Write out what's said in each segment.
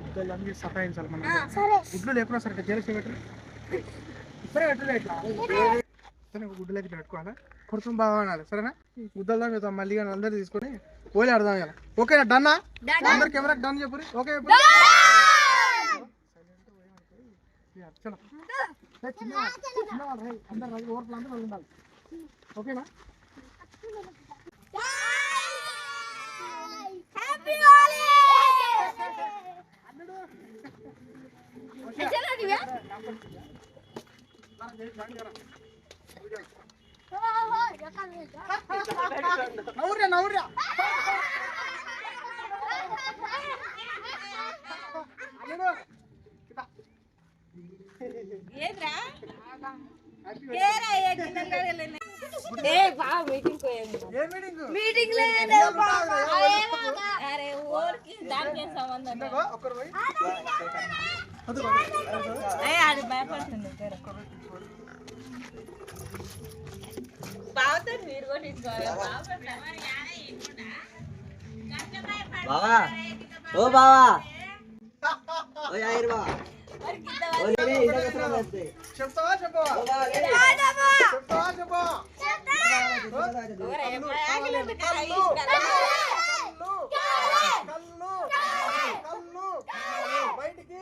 గుడ్డలన్నీ సతాయించాలి మనం. గుడ్లు లేకుండా సరే జలసి పెట్టు ఇప్పుడే పెట్టు గుడ్డలకి పెట్టుకోవాలి కొడుకుని బాగా అనాలి సరేనా. గుద్దలు మీద మళ్ళీ అందరూ తీసుకొని పోలీ ఆడదాం కదా. ఓకేనా డన్నా అందరు కెమెరా డన్ చెప్పు. ఓకే అందరు ఓట్లు అందరూ ఉండాలి. ఓకేనా నవ్వురా నవ్వురా బావా ఓ బావా ఓ యాయిర్ బావా చెప్తావా చెప్పవా చెప్తావా చెప్పవా బయటికి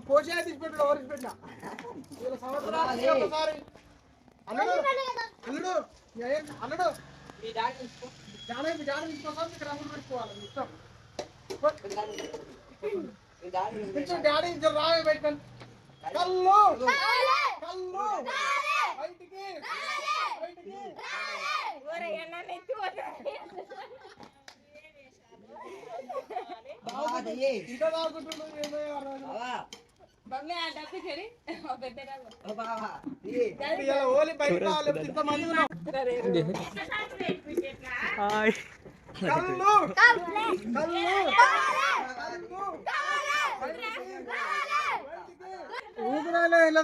పోషా తీసిపెట్టు ఎవరికి పెట్టినా ఒకసారి అల్లుడు అల్లుడు అల్లుడు జాడ తీసుకోవాలి ఇక్కడ రంగులు పెట్టుకోవాలి ఇష్టం డాడీ రావే పెట్టాను కల్లు కల్లు బయటికి బయటికి ఇంకా ఓలి బయట ఇంతమంది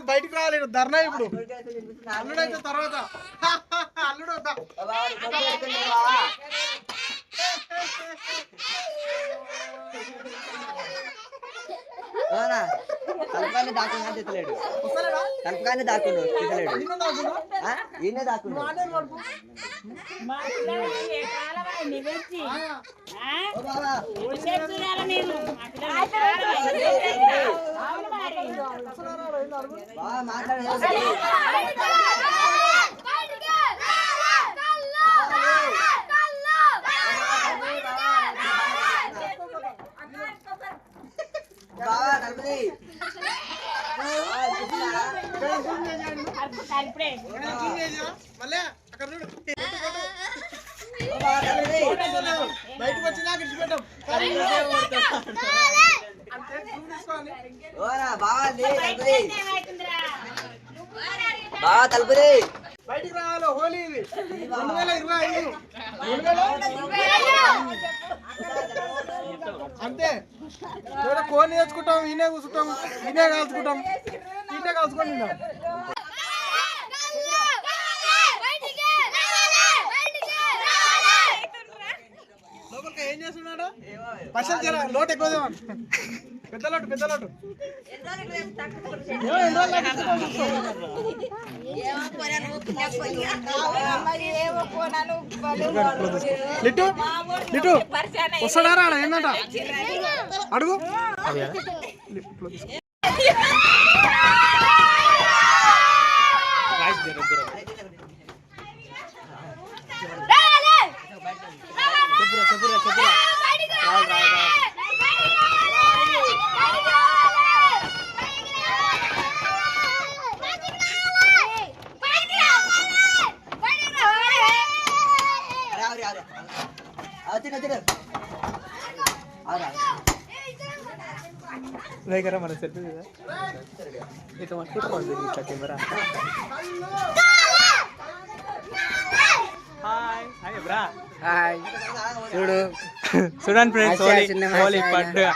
బయటికి రాలేదు ధర్నా ఇప్పుడు అల్లుడు అయితే తర్వాత అల్లుడు కలపకాన్ని దాకుండా తెచ్చలేడు కలపకాన్ని దాకుండు తెచ్చలేడు ఈయనే దాకుండు మాట్లాడే బావా నల్పది బయటకు వచ్చినా పెట్టాం బావా తలుపుది బయటికి రావాలి హోలీ ఇది 2025 అంతే కోని తెచ్చుకుంటాం ఈయనే కూర్చుంటాం ఈయనే కాల్చుకుంటాం ఈయనే కాల్చుకొని లోపలికి ఏం చేస్తున్నాడు పైసలు జర లోటు ఎక్కువ పెద్ద లోటు పెద్ద లోటు లిట్టు లిట్టు వస్తాడారా ఏంటంట అడుగు చెప్పురా చెప్పురా చెప్పురా దగ్గర మన సెల్ఫీ ఇట్లా పట్టుకోవాలి ఇట్లా కెమెరా హాయ్ హాయ్ బ్రా హాయ్ చూడు చూడండి ఫ్రెండ్స్ హోలీ పండుగ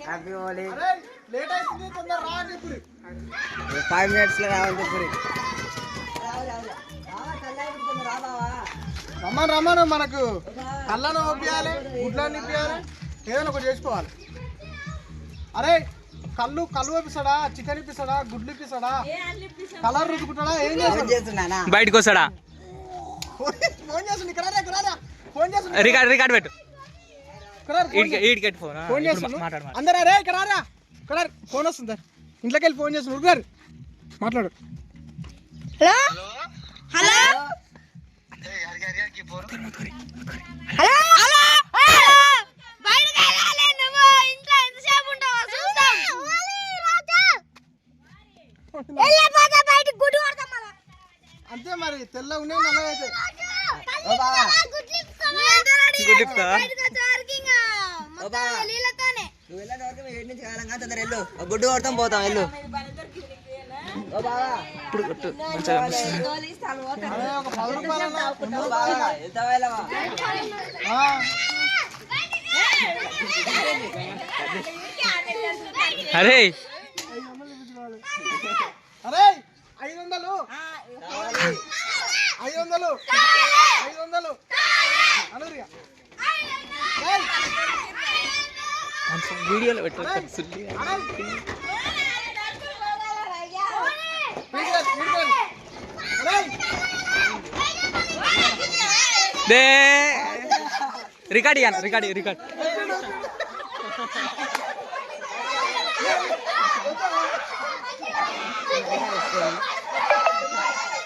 హ్యాపీ హోలీ. లేట్ అవుతుంది, తొందర రా అని ఇప్పుడు. 5 minutes లో రావాలి ఇప్పుడు. రమ్మను మనకు కళ్ళను ఒప్పియాలి, గుడ్లను నింపియాలి, ఏదైనా ఒకటి చేసుకోవాలి. అరే కళ్ళు వేపిస్తాడా, చికెన్ ఇప్పిస్తాడా, గుడ్లు ఇప్పిస్తాడా, కలర్ రుద్దుకుంటాడా, ఏం చేస్తాడా, బయటకు వస్తాడా? ఫోన్ చేస్తుంది ఫోన్ చేస్తుంది రికార్డ్ పెట్టు. ఫోన్ చేస్తుంది అందరూ. అరే ఇక్కడ ఫోన్ వస్తుంది, ఇంట్లోకి వెళ్ళి ఫోన్ చేస్తుంది. ఉరుగారు మాట్లాడు. హలో అంతే మరి, తెల్ల ఉన్నాయి నల్లగైతే. గుడ్డు కొడతాం పోతాం వెళ్ళు. అరే ఒక 10 రూపాయలు అరే అరే 500 అనురియా వీడియోలో పెట్టు.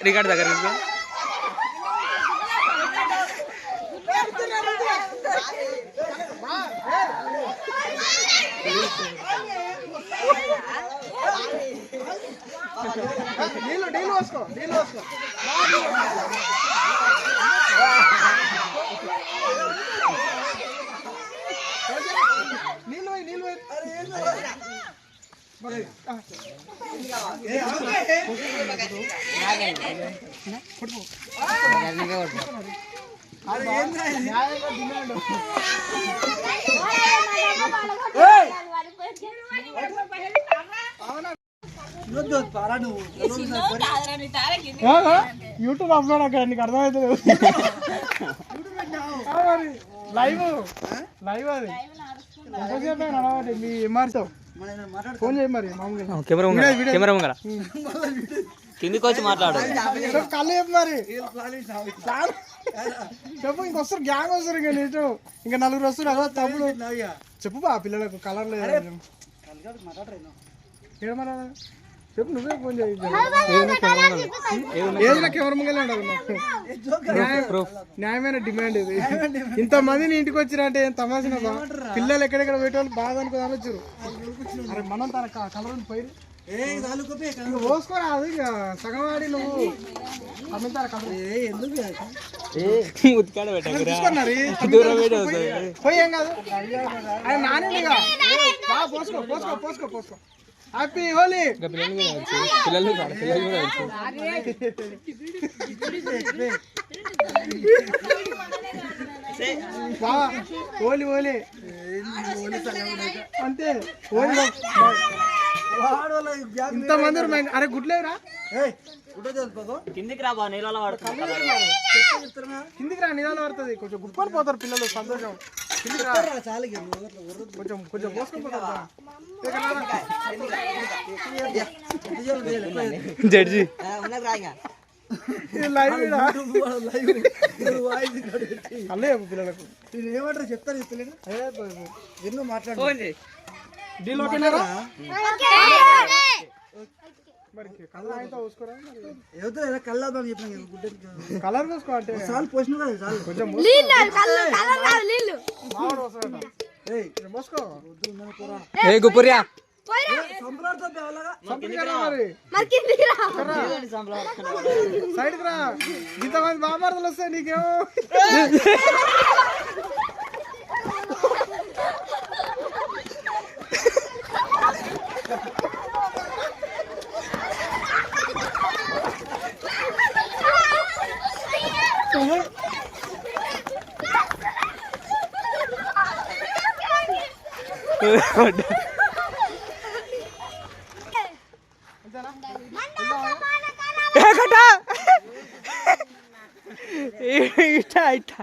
రికార్డ్ దగ్గర నీళ్ళు వేసుకో నీళ్ళు యూట్యూబ్ అప్లోడ్ అక్కడ నీకు అర్థమవుతుంది. లైవ్ అది ఎంతసేపు నడవాలి. మీ ఎంఆర్సీ ఫోన్ చేయి మరి మామూలుగా కెమెరా కిందికి వచ్చి మాట్లాడు. కళ్ళు చెప్పు మరి చెప్పు. ఇంకొస్తారు గ్యాంగ్ వస్తారు, ఇంకా నీటు ఇంకా 4 వస్తారు. అదో తమ్ముడు చెప్పు బా పిల్లలకు కలర్ లేదు చెప్పు. నువ్వే ఫోన్ చేయి. ఏదైనా కెమెరా ముంగలే ఉండాలి. న్యాయమైన డిమాండ్ ఇది. ఇంతమందిని ఇంటికి వచ్చిరంటే ఏం తమాషా బా. పిల్లలు ఎక్కడెక్కడ పెట్టేవాళ్ళు బాధ అనుకుని వచ్చారు. అరే మనం తన కలర్ పైరు పోసుకోరా, అది ఇక సగం వాడి నువ్వు అమ్ముతారా పోయి ఏం కాదు. ఆయన నాని బాగా పోసుకో. హ్యాపీ హోలీ. పిల్లలు హోలీ అంతే. ఇంతమంది అరే గుడ్లేరా కిందికి రా బా, నీళ్ళలో కిందికి రా, నీళ్ళలో పడుతుంది. కొంచెం గుప్పని పోతారు పిల్లలు, సంతోషం. కిందికి రా, కొంచెం పోసుకొని పోతారు. జడ్జి అల్లే పిల్లలకు ఏమంటారు చెప్తారు. ఎన్నో మాట్లాడు. కలర్ పోసుకో అంటే కొంచెం మోసుకో. గుప్పురియా సైడ్ రా, ఇంతమంది బామార్తలు వస్తాయి నీకేమో. ఇట్టా ఇట్టా